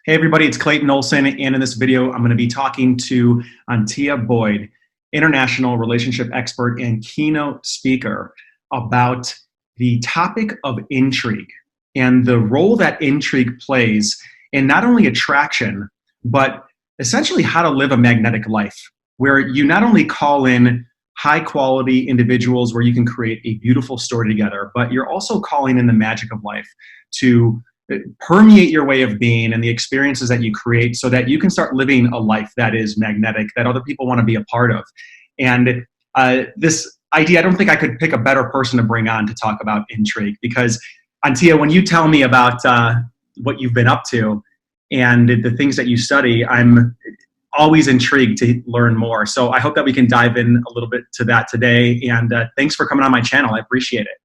Hey everybody, it's Clayton Olson, and in this video, I'm going to be talking to Antia Boyd, international relationship expert and keynote speaker, about the topic of intrigue and the role that intrigue plays in not only attraction, but essentially how to live a magnetic life, where you not only call in high quality individuals where you can create a beautiful story together, but you're also calling in the magic of life to permeate your way of being and the experiences that you create so that you can start living a life that is magnetic, that other people want to be a part of. And this idea, I don't think I could pick a better person to bring on to talk about intrigue, because Antia, when you tell me about what you've been up to and the things that you study, I'm always intrigued to learn more. So I hope that we can dive in a little bit to that today. And thanks for coming on my channel. I appreciate it.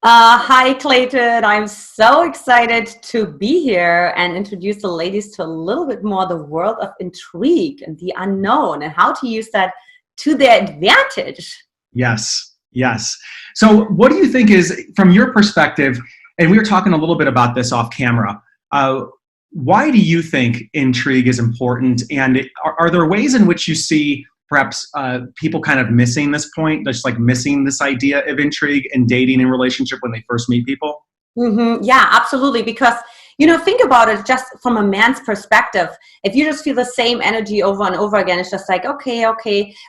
Hi, Clayton. I'm so excited to be here and introduce the ladies to a little bit more the world of intrigue and the unknown and how to use that to their advantage. Yes, yes. So what do you think is, from your perspective, and we were talking a little bit about this off camera, why do you think intrigue is important? And are there ways in which you see perhaps people kind of missing this point, just like missing this idea of intrigue in dating and relationship when they first meet people? Mm-hmm. Yeah, absolutely. Because, think about it just from a man's perspective. If you just feel the same energy over and over again, it's just like, okay,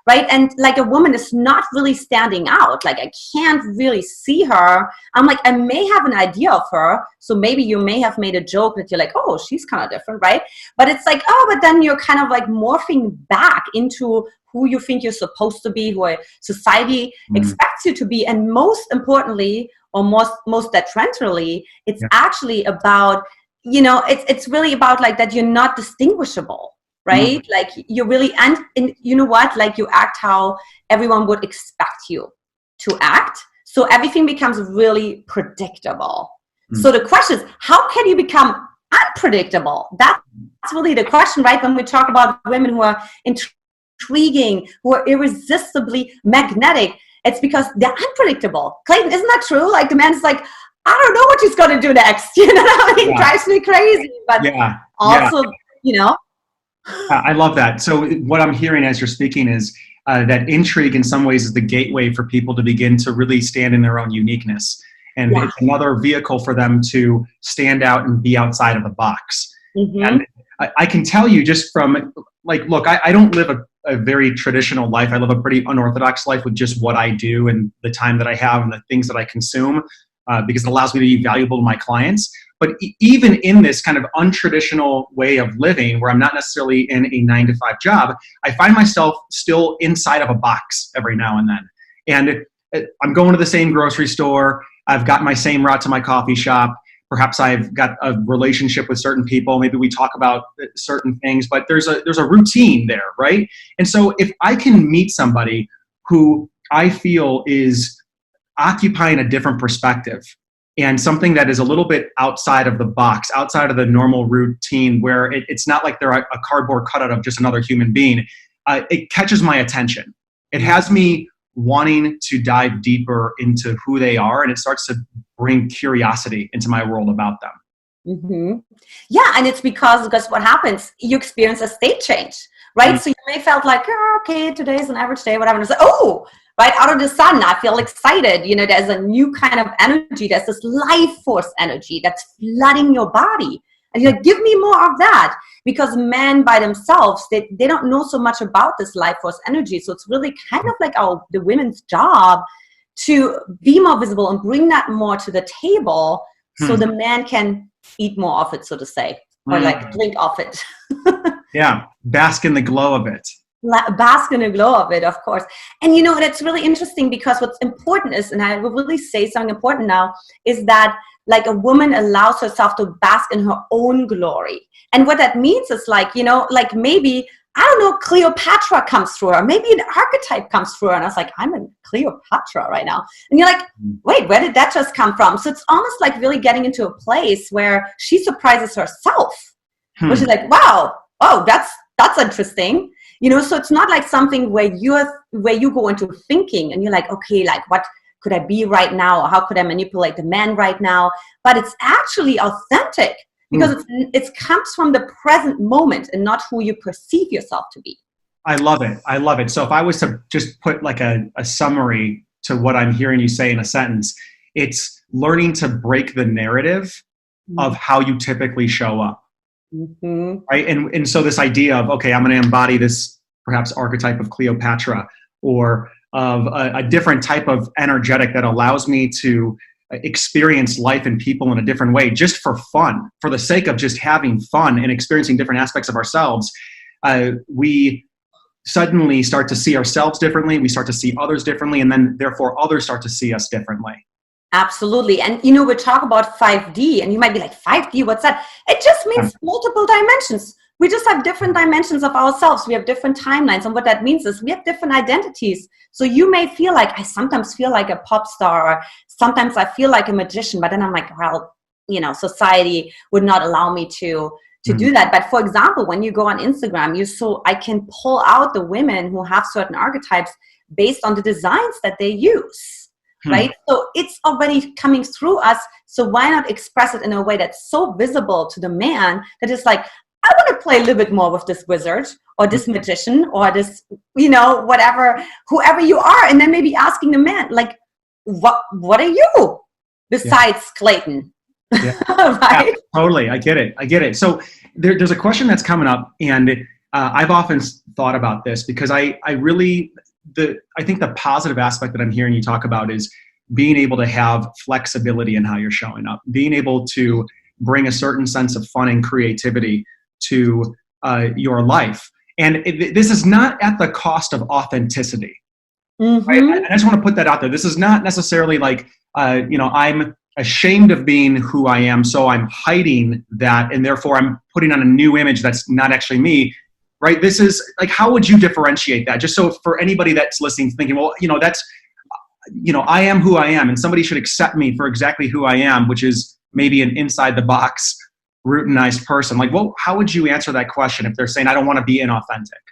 right? And like a woman is not really standing out. Like I can't really see her. I'm like, I may have an idea of her. So maybe you may have made a joke that you're like, oh, she's kind of different, right? But it's like, oh, but then you're kind of like morphing back into who you think you're supposed to be, who society expects you to be. And most importantly, or most detrimentally, it's actually about, it's really about like that you're not distinguishable, right? Like you're really, and you know what, like you act how everyone would expect you to act. So everything becomes really predictable. So the question is, how can you become unpredictable? That's really the question, right? When we talk about women who are intriguing, who are irresistibly magnetic, it's because they're unpredictable. Clayton, isn't that true? Like the man's like, I don't know what she's going to do next. It drives me crazy. But also, I love that. So what I'm hearing as you're speaking is that intrigue in some ways is the gateway for people to begin to really stand in their own uniqueness. And it's another vehicle for them to stand out and be outside of the box. And I can tell you just from, like, look, I don't live a very traditional life. I live a pretty unorthodox life with just what I do and the time that I have and the things that I consume, because it allows me to be valuable to my clients. But even in this kind of untraditional way of living, where I'm not necessarily in a 9-to-5 job, I find myself still inside of a box every now and then. And I'm going to the same grocery store. I've got my same route to my coffee shop. Perhaps I've got a relationship with certain people. Maybe we talk about certain things, but there's a routine there, right? And so if I can meet somebody who I feel is occupying a different perspective and something that is a little bit outside of the box, outside of the normal routine, where it's not like they're a cardboard cutout of just another human being, it catches my attention. It has me wanting to dive deeper into who they are, and it starts to bring curiosity into my world about them. Yeah, and it's because what happens, you experience a state change, right? So you may felt like, oh, okay, today's an average day, whatever. And it's like, oh, right, out of the sun, I feel excited. There's a new kind of energy. There's this life force energy that's flooding your body. And you're like, give me more of that. Because men by themselves, they don't know so much about this life force energy. So it's really kind of like the women's job to be more visible and bring that more to the table so the man can eat more of it, so to say, or like drink of it. Yeah, bask in the glow of it. Bask in the glow of it, of course. And it's really interesting because what's important is, and I will really say something important now, is that like a woman allows herself to bask in her own glory. And what that means is like, like maybe, I don't know, Cleopatra comes through her. Maybe an archetype comes through her. And I was like, I'm in Cleopatra right now. And you're like, wait, where did that just come from? So it's almost like really getting into a place where she surprises herself. Where she's like, wow, oh, that's interesting. So it's not like something where you go into thinking and you're like, okay, like what could I be right now? Or how could I manipulate the man right now? But it's actually authentic. because it comes from the present moment and not who you perceive yourself to be. I love it. I love it. So if I was to just put like a summary to what I'm hearing you say in a sentence, it's learning to break the narrative of how you typically show up. Right. And so this idea of, okay, I'm going to embody this perhaps archetype of Cleopatra, or of a different type of energetic that allows me to experience life and people in a different way, just for fun, for the sake of just having fun and experiencing different aspects of ourselves. We suddenly start to see ourselves differently. We start to see others differently. And then therefore others start to see us differently. Absolutely. And we talk about 5D, and you might be like, 5D, what's that? It just means multiple dimensions. We just have different dimensions of ourselves. We have different timelines. And what that means is we have different identities. So you may feel like, I sometimes feel like a pop star, or sometimes I feel like a magician, but then I'm like, well, society would not allow me to do that. But for example, when you go on Instagram, I can pull out the women who have certain archetypes based on the designs that they use. Right? So it's already coming through us. So why not express it in a way that's so visible to the man that is like, I want to play a little bit more with this wizard or this magician or this, whatever, whoever you are. And then maybe asking the man, like, what are you besides Clayton? Yeah. Right? Yeah, totally. I get it. So there's a question that's coming up, and I've often thought about this because I think the positive aspect that I'm hearing you talk about is being able to have flexibility in how you're showing up, being able to bring a certain sense of fun and creativity to your life. And this is not at the cost of authenticity. Right? I just want to put that out there. This is not necessarily like, I'm ashamed of being who I am, so I'm hiding that, and therefore I'm putting on a new image that's not actually me. Right? This is like, how would you differentiate that? Just so for anybody that's listening, thinking, well, that's, I am who I am, and somebody should accept me for exactly who I am, which is maybe an inside the box, routinized person. Like, well, how would you answer that question if they're saying, I don't want to be inauthentic?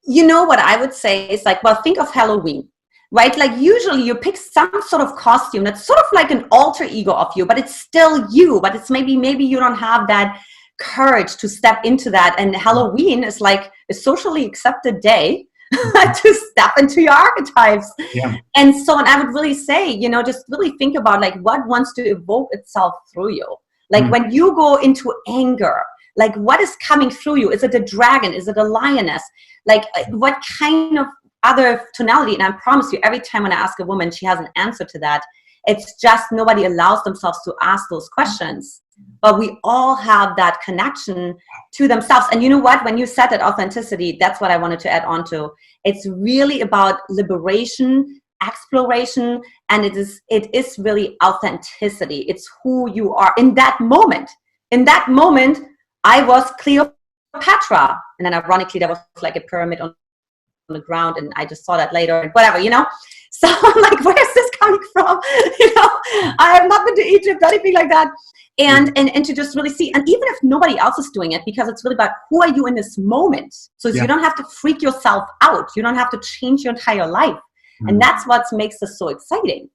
What I would say is like, well, think of Halloween, right? Like usually you pick some sort of costume that's sort of like an alter ego of you, but it's still you, but it's maybe you don't have that courage to step into that. And Halloween is like a socially accepted day to step into your archetypes. Yeah. And I would really say, just really think about like what wants to evoke itself through you. Like when you go into anger, like what is coming through you? Is it a dragon? Is it a lioness? Like what kind of other tonality? And I promise you, every time when I ask a woman, she has an answer to that. It's just nobody allows themselves to ask those questions. But we all have that connection to themselves. And you know what? When you said that authenticity, that's what I wanted to add on to. It's really about liberation, exploration, and it is really authenticity. It's who you are in that moment. In that moment, I was Cleopatra. And then ironically, there was like a pyramid on the ground, and I just saw that later, and whatever, So I'm like, where is this coming from? I have not been to Egypt, anything like that. And to just really see, and even if nobody else is doing it, because it's really about who are you in this moment. So you don't have to freak yourself out. You don't have to change your entire life. And that's what makes this so exciting.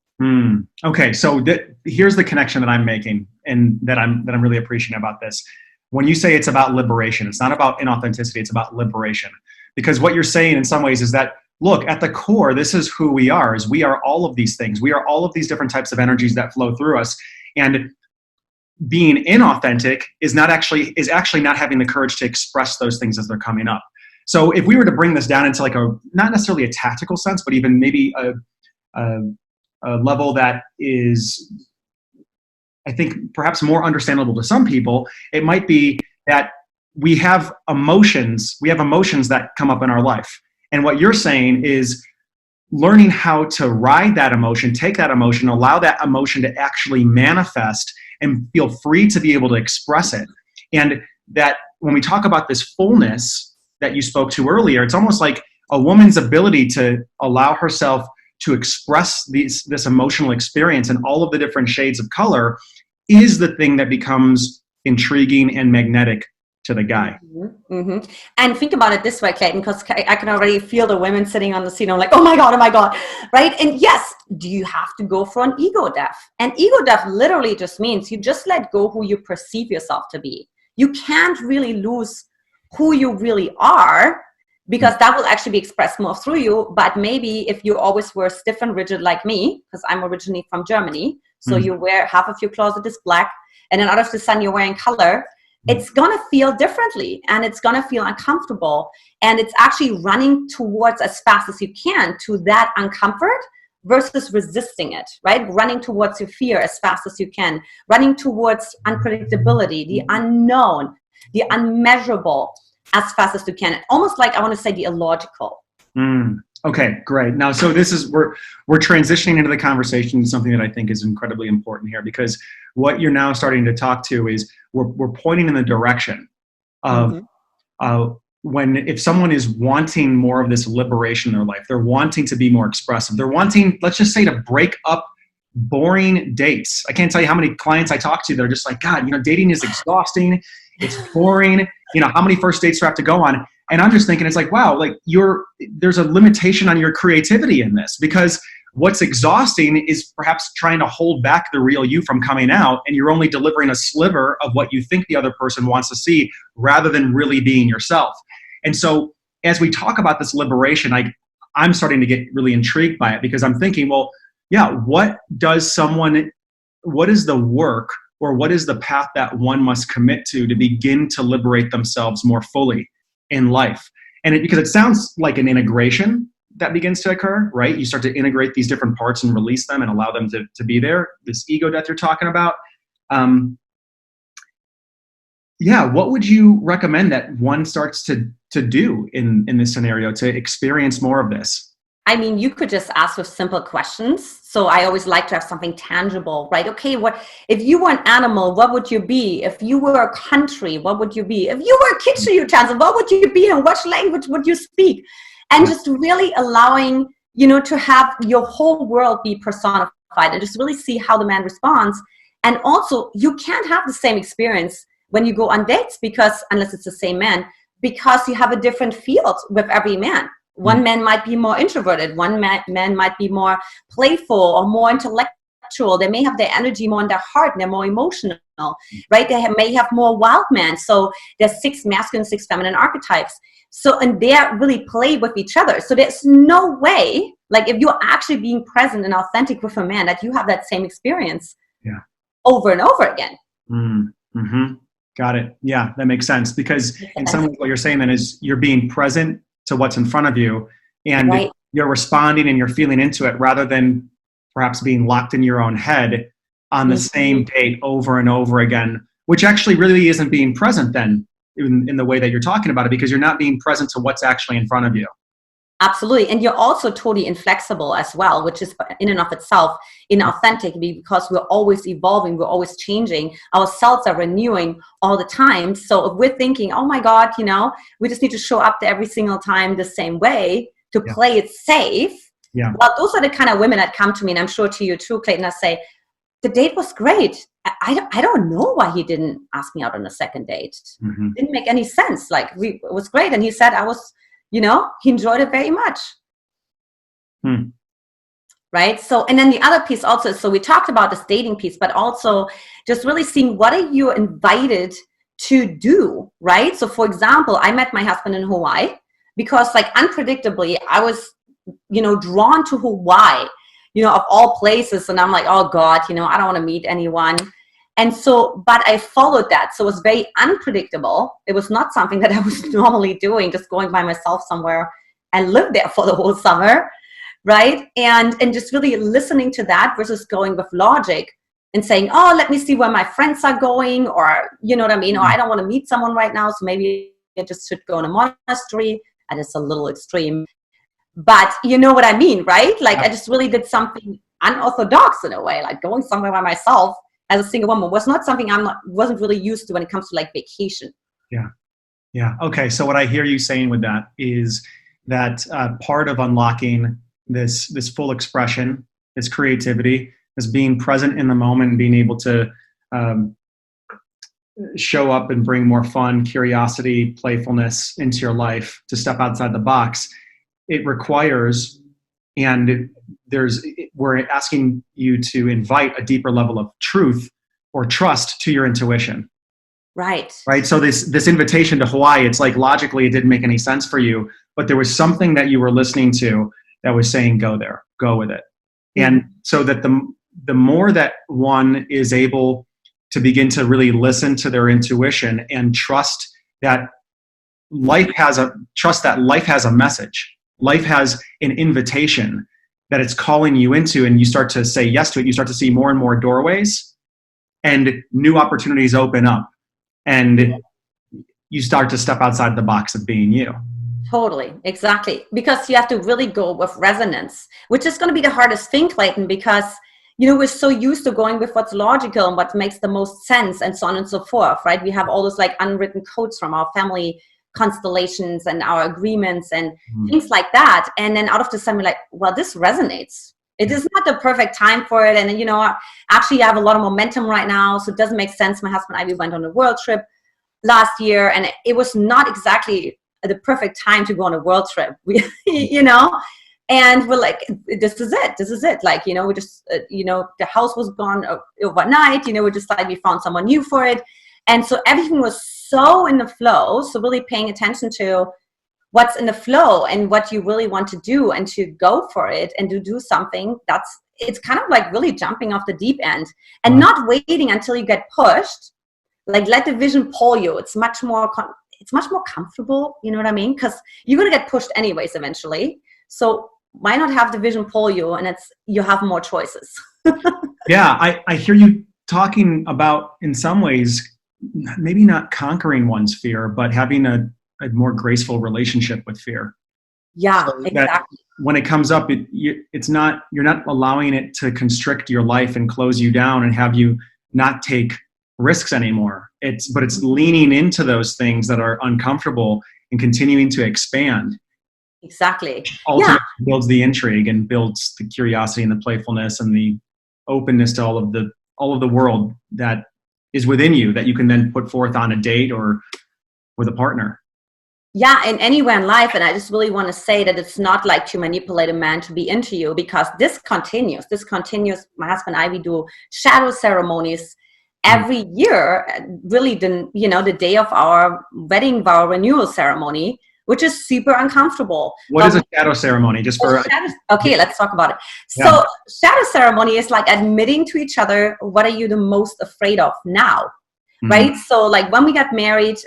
Okay, so here's the connection that I'm making, and that I'm really appreciating about this. When you say it's about liberation, it's not about inauthenticity, it's about liberation. Because what you're saying in some ways is that, look, at the core, this is who we are, is we are all of these things. We are all of these different types of energies that flow through us. And being inauthentic is actually not having the courage to express those things as they're coming up. So if we were to bring this down into like not necessarily a tactical sense, but even maybe a level that is, I think, perhaps more understandable to some people, it might be that we have emotions that come up in our life. And what you're saying is learning how to ride that emotion, take that emotion, allow that emotion to actually manifest and feel free to be able to express it. And that when we talk about this fullness that you spoke to earlier, it's almost like a woman's ability to allow herself to express this emotional experience in all of the different shades of color is the thing that becomes intriguing and magnetic to the guy. Mm-hmm. Mm-hmm. And think about it this way, Clayton, because I can already feel the women sitting on the seat. I'm like, oh my God, right? And yes, do you have to go for an ego death? And ego death literally just means you just let go who you perceive yourself to be. You can't really lose who you really are, because that will actually be expressed more through you. But maybe if you always were stiff and rigid like me, because I'm originally from Germany, so you wear half of your closet is black, and then out of the sun you're wearing color, it's going to feel differently, and it's going to feel uncomfortable. And it's actually running towards as fast as you can to that uncomfort versus resisting it, right? Running towards your fear as fast as you can, running towards unpredictability, the unknown, the unmeasurable as fast as you can. Almost like, I want to say, the illogical. Okay, great. Now, so this is, we're transitioning into the conversation to something that I think is incredibly important here, because what you're now starting to talk to is we're pointing in the direction of if someone is wanting more of this liberation in their life, they're wanting to be more expressive. They're wanting, let's just say, to break up boring dates. I can't tell you how many clients I talk to that are just like, God, dating is exhausting. It's boring. How many first dates do I have to go on? And I'm just thinking, it's like, wow, like there's a limitation on your creativity in this, because what's exhausting is perhaps trying to hold back the real you from coming out, and you're only delivering a sliver of what you think the other person wants to see rather than really being yourself. And so as we talk about this liberation, I'm starting to get really intrigued by it, because I'm thinking, well, yeah, what is the work, or what is the path that one must commit to begin to liberate themselves more fully in life? And because it sounds like an integration that begins to occur, right? You start to integrate these different parts and release them and allow them to be there. This ego death you're talking about. What would you recommend that one starts to do in this scenario to experience more of this? I mean, you could just ask with simple questions. So I always like to have something tangible, right? Okay, what if you were an animal, what would you be? If you were a country, what would you be? If you were a kitchen utensil, what would you be, and what language would you speak? And just really allowing, to have your whole world be personified, and just really see how the man responds. And also, you can't have the same experience when you go on dates, because unless it's the same man, because you have a different field with every man. One man might be more introverted. One man might be more playful or more intellectual. They may have their energy more in their heart, and they're more emotional, right? They may have more wild man. So there's 6 masculine, 6 feminine archetypes. So, and they really play with each other. So there's no way, like if you're actually being present and authentic with a man, that you have that same experience over and over again. Mm-hmm. Got it. Yeah, that makes sense. Because in some ways what you're saying then is you're being present to what's in front of you, and you're responding and you're feeling into it, rather than perhaps being locked in your own head on the same date over and over again, which actually really isn't being present then in the way that you're talking about it, because you're not being present to what's actually in front of you. Absolutely. And you're also totally inflexible as well, which is in and of itself inauthentic, because we're always evolving, we're always changing. Our selves are renewing all the time. So if we're thinking, oh my God, we just need to show up to every single time the same way to play it safe. Yeah. Well, those are the kind of women that come to me, and I'm sure to you too, Clayton, I say, the date was great. I don't know why he didn't ask me out on a second date. It didn't make any sense. Like it was great. And he said he enjoyed it very much. Right? So, and then the other piece also, so we talked about this dating piece, but also just really seeing what are you invited to do, right? So for example, I met my husband in Hawaii because unpredictably I was, drawn to Hawaii, of all places. And I'm like, oh God, I don't want to meet anyone. And so, but I followed that. So it was very unpredictable. It was not something that I was normally doing, just going by myself somewhere and lived there for the whole summer, right? And just really listening to that versus going with logic and saying, oh, let me see where my friends are going, or, you know what I mean? Or I don't want to meet someone right now, so maybe I just should go in a monastery. And it's a little extreme. But you know what I mean, right? I just really did something unorthodox in a way, like going somewhere by myself as a single woman was not something wasn't really used to when it comes to vacation. Yeah. Okay. So what I hear you saying with that is that part of unlocking this full expression, this creativity, is being present in the moment and being able to show up and bring more fun, curiosity, playfulness into your life, to step outside the box, it requires, and we're asking you to invite a deeper level of truth or trust to your intuition. Right. Right. So this invitation to Hawaii, it's like logically it didn't make any sense for you, but there was something that you were listening to that was saying, go there, go with it. And so that the more that one is able to begin to really listen to their intuition and trust that life has a message, life has an invitation that it's calling you into, and you start to say yes to it, you start to see more and more doorways and new opportunities open up. And you start to step outside the box of being you. Totally, exactly. Because you have to really go with resonance, which is going to be the hardest thing, Clayton, because, we're so used to going with what's logical and what makes the most sense and so on and so forth, right? We have all those like unwritten codes from our family constellations and our agreements and things like that. And then out of the sudden, we're like, well, this resonates. It is not the perfect time for it. And, actually I have a lot of momentum right now, so it doesn't make sense. My husband and I, we went on a world trip last year, and it was not exactly the perfect time to go on a world trip. And we're like, this is it. Like, we just, the house was gone overnight. We just like, we found someone new for it. And so everything was so in the flow. So really paying attention to what's in the flow and what you really want to do, and to go for it and to do something it's kind of like really jumping off the deep end and not waiting until you get pushed. Like, let the vision pull you. It's much more comfortable. You know what I mean? Because you're going to get pushed anyways eventually. So why not have the vision pull you, and you have more choices. Yeah. I hear you talking about, in some ways, maybe not conquering one's fear, but having a more graceful relationship with fear. Yeah, so exactly. When it comes up, you're not allowing it to constrict your life and close you down and have you not take risks anymore. But it's leaning into those things that are uncomfortable and continuing to expand. Exactly. Ultimately builds the intrigue and builds the curiosity and the playfulness and the openness to all of the world that is within you, that you can then put forth on a date or with a partner. Yeah, and anywhere in life. And I just really want to say that it's not like to manipulate a man to be into you, because this continues. My husband and I, we do shadow ceremonies every year, really the day of our wedding vow renewal ceremony, which is super uncomfortable. What is a shadow ceremony? Okay, let's talk about it. So shadow ceremony is like admitting to each other, what are you the most afraid of now, right? So like when we got married,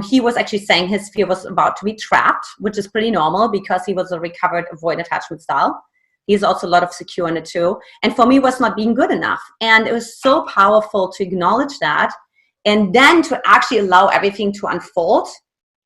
he was actually saying his fear was about to be trapped, which is pretty normal because he was a recovered avoid attachment style. He's also a lot of secure in it too. And for me, it was not being good enough. And it was so powerful to acknowledge that. And then to actually allow everything to unfold.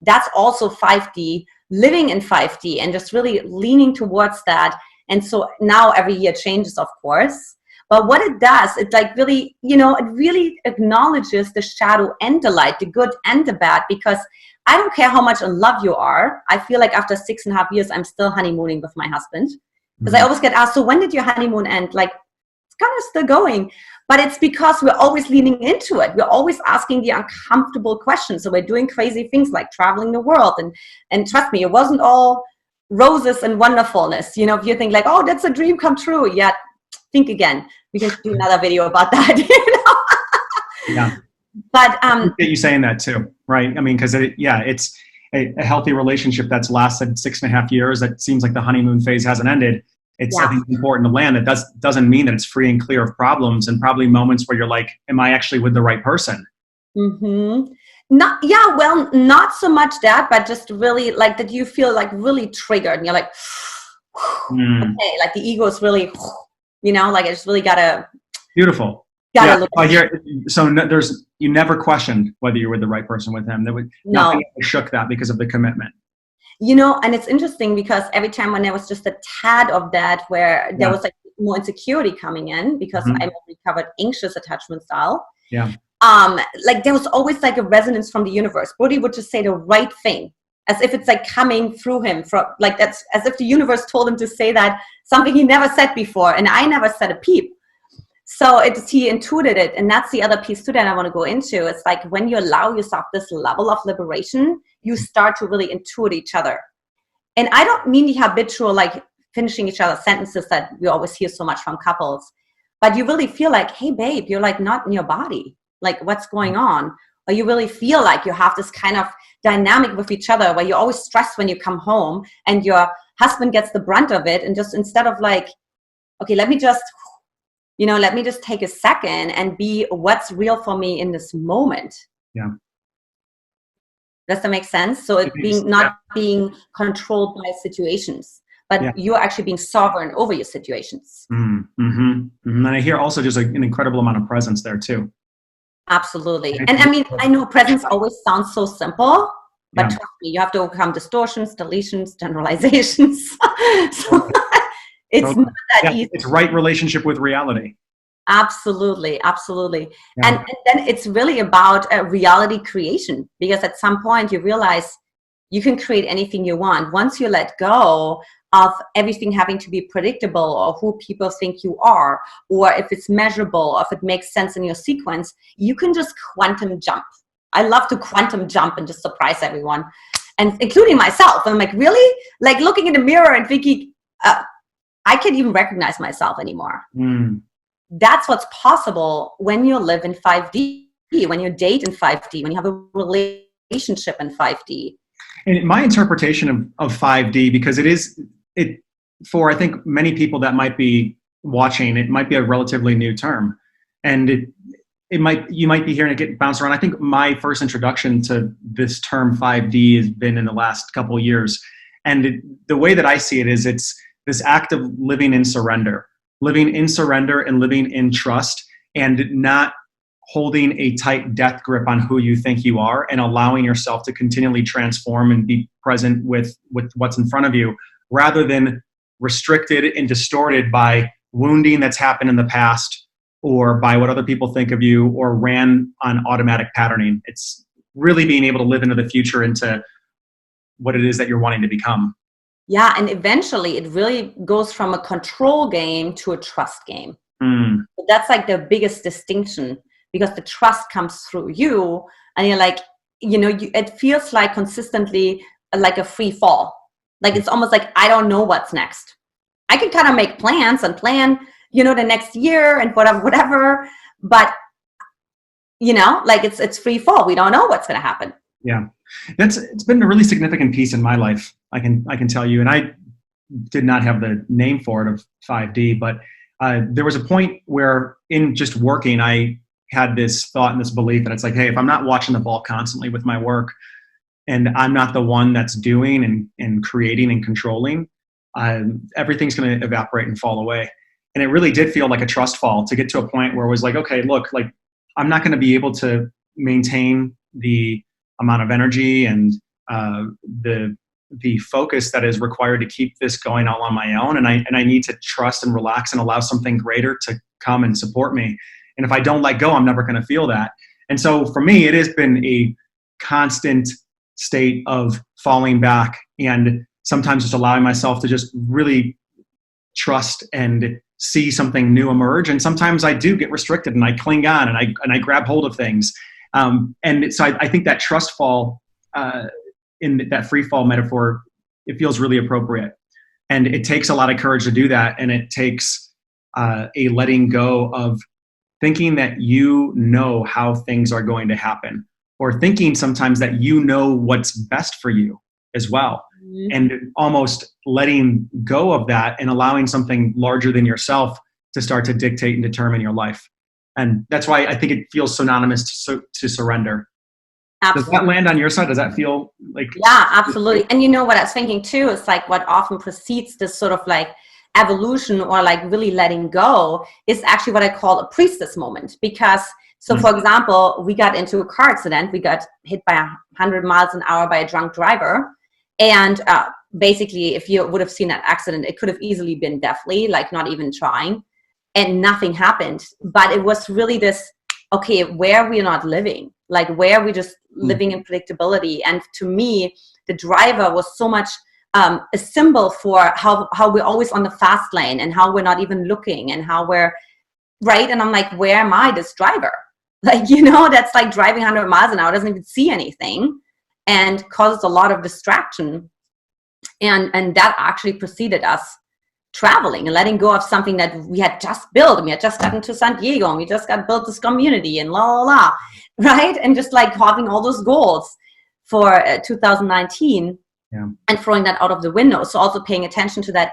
That's also 5D, living in 5D and just really leaning towards that. And so now every year changes, of course. But what it does, it like really, it really acknowledges the shadow and the light, the good and the bad, because I don't care how much in love you are. I feel like after 6.5 years, I'm still honeymooning with my husband. Because I always get asked, so when did your honeymoon end? Like, it's kind of still going. But it's because we're always leaning into it. We're always asking the uncomfortable questions. So we're doing crazy things like traveling the world. And trust me, it wasn't all roses and wonderfulness. If you think like, oh, that's a dream come true. Yeah, think again. We can do another video about that. Yeah. But I appreciate you saying that too, right? I mean, because it's a healthy relationship that's lasted 6.5 years. That seems like the honeymoon phase hasn't ended. I think it's important to land. It doesn't mean that it's free and clear of problems, and probably moments where you're like, am I actually with the right person? Not so much that, but just really like that you feel like really triggered and you're like, okay, like the ego is really, like I just really gotta. Beautiful. You never questioned whether you were the right person with him. Nothing shook that because of the commitment. And it's interesting because every time when there was just a tad of that, where there was like more insecurity coming in, because I'm a recovered anxious attachment style. Yeah. Like there was always like a resonance from the universe. Brody would just say the right thing, as if it's like coming through him from like that's as if the universe told him to say that something he never said before, and I never said a peep. So he intuited it. And that's the other piece too that I want to go into. It's like when you allow yourself this level of liberation, you start to really intuit each other. And I don't mean the habitual, like finishing each other's sentences that we always hear so much from couples, but you really feel like, hey babe, you're like not in your body. Like what's going on? Or you really feel like you have this kind of dynamic with each other where you're always stressed when you come home and your husband gets the brunt of it. And just instead of like, okay, let me just take a second and be what's real for me in this moment. Yeah. Does that make sense? So it being not being controlled by situations, but you're actually being sovereign over your situations. Mm-hmm. Mm-hmm. And I hear also just an incredible amount of presence there too. Absolutely. And I mean, I know presence always sounds so simple, but trust me, you have to overcome distortions, deletions, generalizations. So it's not that easy. It's right relationship with reality. Absolutely. Absolutely. Yeah. And then it's really about reality creation, because at some point you realize you can create anything you want. Once you let go of everything having to be predictable or who people think you are, or if it's measurable, or if it makes sense in your sequence, you can just quantum jump. I love to quantum jump and just surprise everyone, and including myself. I'm like, really? Like looking in the mirror and thinking, I can't even recognize myself anymore. That's what's possible when you live in 5D, when you date in 5D, when you have a relationship in 5D. And my interpretation of 5D, because for I think many people that might be watching, it might be a relatively new term, and you might be hearing it get bounced around. I think my first introduction to this term 5D has been in the last couple of years, and the way that I see it is it's this act of living in surrender and living in trust, and not holding a tight death grip on who you think you are, and allowing yourself to continually transform and be present with what's in front of you, rather than restricted and distorted by wounding that's happened in the past, or by what other people think of you, or ran on automatic patterning. It's really being able to live into the future, into what it is that you're wanting to become. Yeah, and eventually it really goes from a control game to a trust game. So that's like the biggest distinction, because the trust comes through you, and you're like, it feels like consistently like a free fall. Like it's almost like, I don't know what's next. I can kind of make plans and plan, the next year and whatever, but like it's free fall. We don't know what's going to happen. Yeah. It's been a really significant piece in my life. I can tell you, and I did not have the name for it of 5D, but there was a point where in just working, I had this thought and this belief that it's like, hey, if I'm not watching the ball constantly with my work, and I'm not the one that's doing and creating and controlling, everything's going to evaporate and fall away. And it really did feel like a trust fall, to get to a point where it was like, okay, look, like I'm not going to be able to maintain the amount of energy and the focus that is required to keep this going all on my own. And I need to trust and relax and allow something greater to come and support me. And if I don't let go, I'm never going to feel that. And so for me, it has been a constant state of falling back, and sometimes just allowing myself to just really trust and see something new emerge. And sometimes I do get restricted and I cling on and I grab hold of things. And so I think that trust fall, in that free fall metaphor, it feels really appropriate. And it takes a lot of courage to do that. And it takes a letting go of thinking that you know how things are going to happen, or thinking sometimes that what's best for you as well. Mm-hmm. And almost letting go of that and allowing something larger than yourself to start to dictate and determine your life. And that's why I think it feels synonymous to surrender. Absolutely. Does that land on your side? Does that feel like... Yeah, absolutely. And what I was thinking too, is like what often precedes this sort of like evolution, or like really letting go, is actually what I call a priestess moment. Because, for example, we got into a car accident. We got hit by 100 miles an hour by a drunk driver. And basically, if you would have seen that accident, it could have easily been deathly, like not even trying. And nothing happened. But it was really this, okay, where we're not living, like where we're just living in predictability. And to me, the driver was so much a symbol for how we're always on the fast lane, and how we're not even looking, and how we're right? And I'm like, where am I, this driver? Like, you know, that's like driving 100 miles an hour, doesn't even see anything, and causes a lot of distraction. And that actually preceded us traveling and letting go of something that we had just built. And we had just gotten to San Diego, and we just got built this community and la la la, right? And just like having all those goals for 2019, and throwing that out of the window. So also paying attention to that.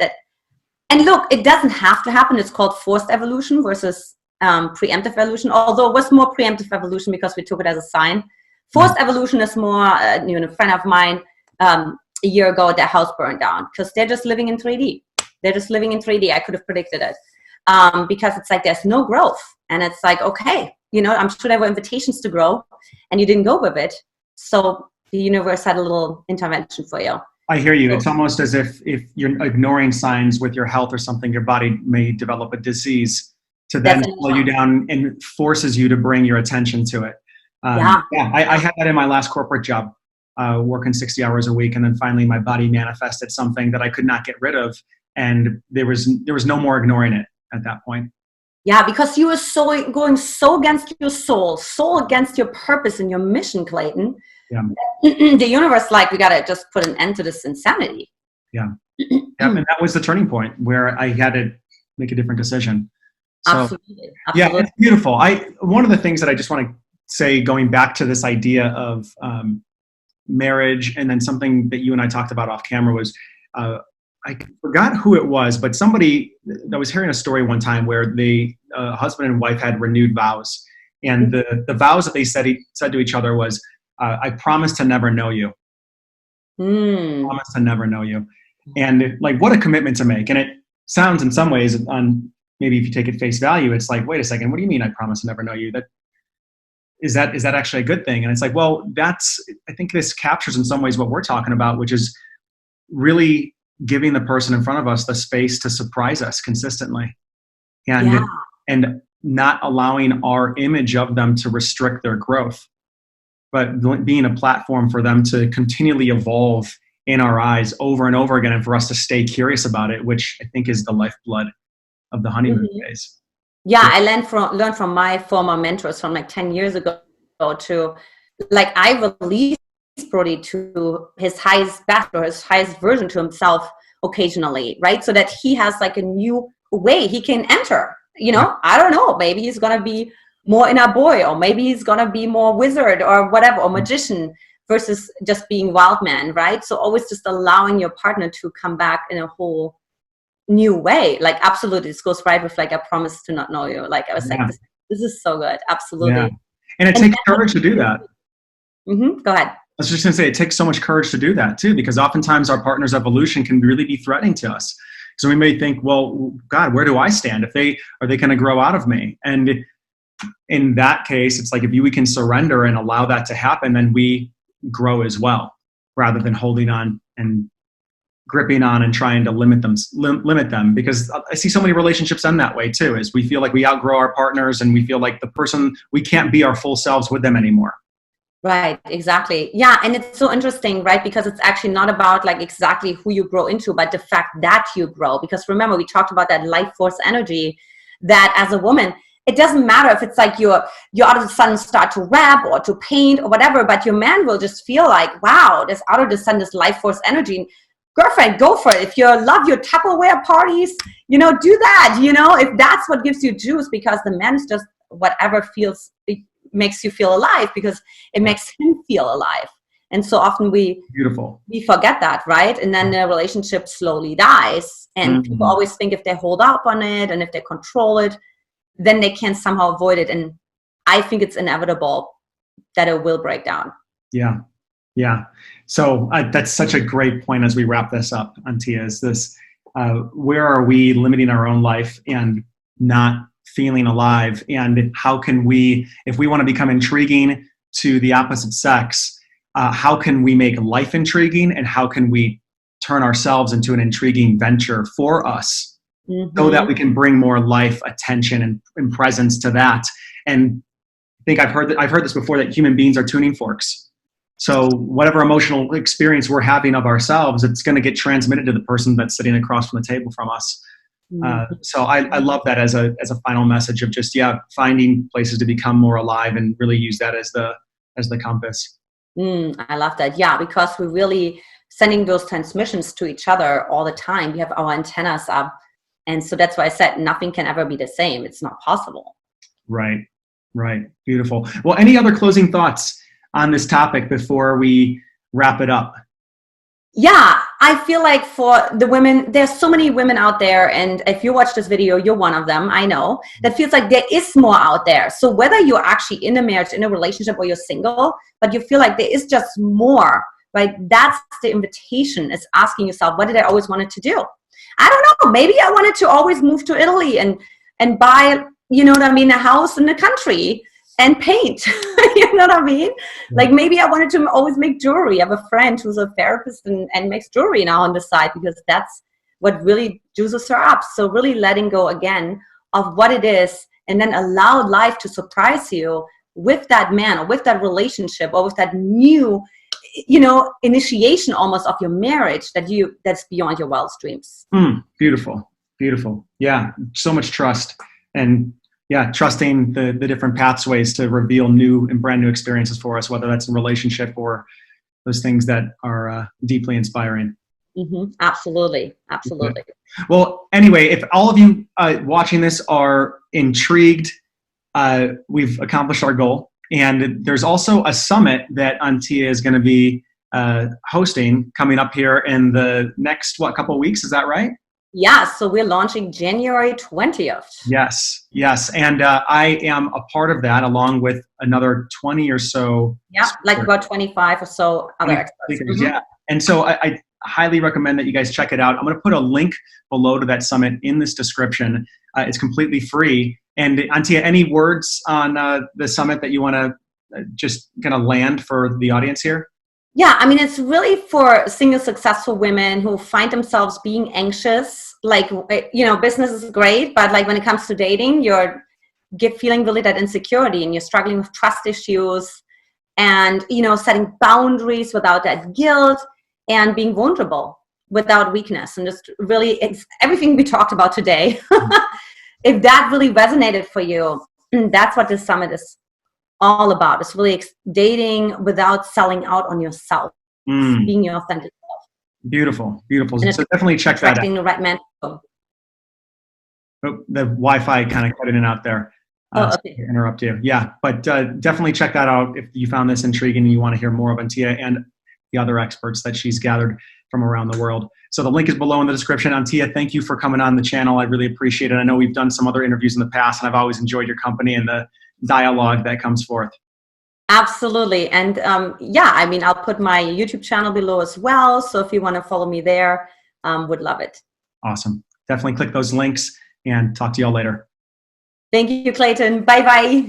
And look, it doesn't have to happen. It's called forced evolution versus preemptive evolution, although it was more preemptive evolution because we took it as a sign. Forced evolution is more, a friend of mine, a year ago, their house burned down because they're just living in 3D. They're just living in 3D. I could have predicted it, because it's like there's no growth. And it's like, okay, I'm sure there were invitations to grow and you didn't go with it. So the universe had a little intervention for you. I hear you. It's almost as if you're ignoring signs with your health or something, your body may develop a disease to then slow you down and forces you to bring your attention to it. I had that in my last corporate job, working 60 hours a week. And then finally my body manifested something that I could not get rid of. And there was no more ignoring it at that point. Yeah, because you were going so against your soul, so against your purpose and your mission, Clayton. Yeah. The universe, like, we got to just put an end to this insanity. Yeah. And that was the turning point where I had to make a different decision. So, Absolutely. Yeah, it's beautiful. One of the things that I just want to say, going back to this idea of marriage, and then something that you and I talked about off camera was, I forgot who it was, but I was hearing a story one time where the husband and wife had renewed vows. And the vows that they said to each other was, I promise to never know you. Promise to never know you. And like, what a commitment to make. And it sounds in some ways, maybe if you take it face value, it's like, wait a second, what do you mean I promise to never know you? Is that actually a good thing? And it's like, well, I think this captures in some ways what we're talking about, which is really giving the person in front of us the space to surprise us consistently, and not allowing our image of them to restrict their growth, but being a platform for them to continually evolve in our eyes over and over again, and for us to stay curious about it, which I think is the lifeblood of the honeymoon phase. Yeah, I learned from my former mentors from like 10 years ago to, like, I released Brody to his highest best or his highest version to himself occasionally, right? So that he has like a new way he can enter. I don't know, maybe he's going to be more inner boy, or maybe he's going to be more wizard or whatever, or magician, versus just being wild man, right? So always just allowing your partner to come back in a whole new way. Like, absolutely, this goes right with like, I promise to not know you. Like, I was like, this is so good. Absolutely. Yeah. And it takes courage to do that. Go ahead. I was just going to say, it takes so much courage to do that too, because oftentimes our partner's evolution can really be threatening to us. So we may think, well, God, where do I stand? Are they going to grow out of me? And in that case, it's like, if we can surrender and allow that to happen, then we grow as well, rather than holding on and gripping on and trying to limit them. Because I see so many relationships end that way too, is we feel like we outgrow our partners, and we feel like we can't be our full selves with them anymore. Right, exactly. Yeah, and it's so interesting, right? Because it's actually not about like exactly who you grow into, but the fact that you grow. Because remember, we talked about that life force energy, that as a woman, it doesn't matter if it's like you out of the sudden start to rap or to paint or whatever, but your man will just feel like, wow, there's out of the sudden this life force energy. Girlfriend, go for it. If you love your Tupperware parties, do that, if that's what gives you juice, because the man is just whatever makes you feel alive, because it makes him feel alive. And so often we forget that, right? And then the relationship slowly dies. And people always think if they hold up on it and if they control it, then they can somehow avoid it. And I think it's inevitable that it will break down. Yeah. Yeah. So that's such a great point as we wrap this up, Antia, is this, where are we limiting our own life and not feeling alive? And how can we, if we want to become intriguing to the opposite sex, how can we make life intriguing, and how can we turn ourselves into an intriguing venture for us, so that we can bring more life, attention, and presence to that? And I think I've heard this before, that human beings are tuning forks. So whatever emotional experience we're having of ourselves, it's going to get transmitted to the person that's sitting across from the table from us. So I love that as a final message of just, finding places to become more alive and really use that as the compass. I love that. Yeah, because we're really sending those transmissions to each other all the time. We have our antennas up. And so that's why I said nothing can ever be the same. It's not possible. Right. Beautiful. Well, any other closing thoughts on this topic before we wrap it up? Yeah, I feel like for the women, there's so many women out there. And if you watch this video, you're one of them, I know, that feels like there is more out there. So whether you're actually in a marriage, in a relationship, or you're single, but you feel like there is just more, right? That's the invitation, is asking yourself, what did I always wanted to do? I don't know. Maybe I wanted to always move to Italy and buy, you know what I mean, a house in the country and paint. You know what I mean? Like maybe I wanted to always make jewelry. I have a friend who's a therapist and makes jewelry now on the side, because that's what really juices her up. So really letting go again of what it is, and then allow life to surprise you with that man or with that relationship or with that new, you know, initiation almost of your marriage that's beyond your wildest dreams. Beautiful. Yeah. So much trust, and trusting the different pathways to reveal new and brand new experiences for us, whether that's a relationship or those things that are deeply inspiring. Absolutely. Well, anyway, if all of you watching this are intrigued, we've accomplished our goal. And there's also a summit that Antia is going to be hosting coming up here in the next, couple of weeks. Is that right? Yeah, so we're launching January 20th. Yes. And I am a part of that, along with another 20 or so. Yeah, like about 25 or so other experts. Yeah. And so I highly recommend that you guys check it out. I'm going to put a link below to that summit in this description. It's completely free. And Antia, any words on the summit that you want to just kind of land for the audience here? Yeah, I mean, it's really for single successful women who find themselves being anxious. Like, you know, business is great, but like when it comes to dating, you're feeling really that insecurity, and you're struggling with trust issues, and, you know, setting boundaries without that guilt, and being vulnerable without weakness, and just really everything we talked about today. If that really resonated for you, that's what this summit is all about. It's really dating without selling out on yourself, being your authentic self. Beautiful. So definitely check that out. The right man. Oh, the Wi-Fi kind of cut in and out there. Okay. So interrupt you. Yeah, but definitely check that out if you found this intriguing and you want to hear more of Antia and the other experts that she's gathered from around the world. So the link is below in the description. Antia, thank you for coming on the channel. I really appreciate it. I know we've done some other interviews in the past, and I've always enjoyed your company and the dialogue that comes forth. Absolutely. And I mean, I'll put my YouTube channel below as well. So if you want to follow me there, would love it. Awesome. Definitely click those links, and talk to y'all later. Thank you, Clayton. Bye-bye.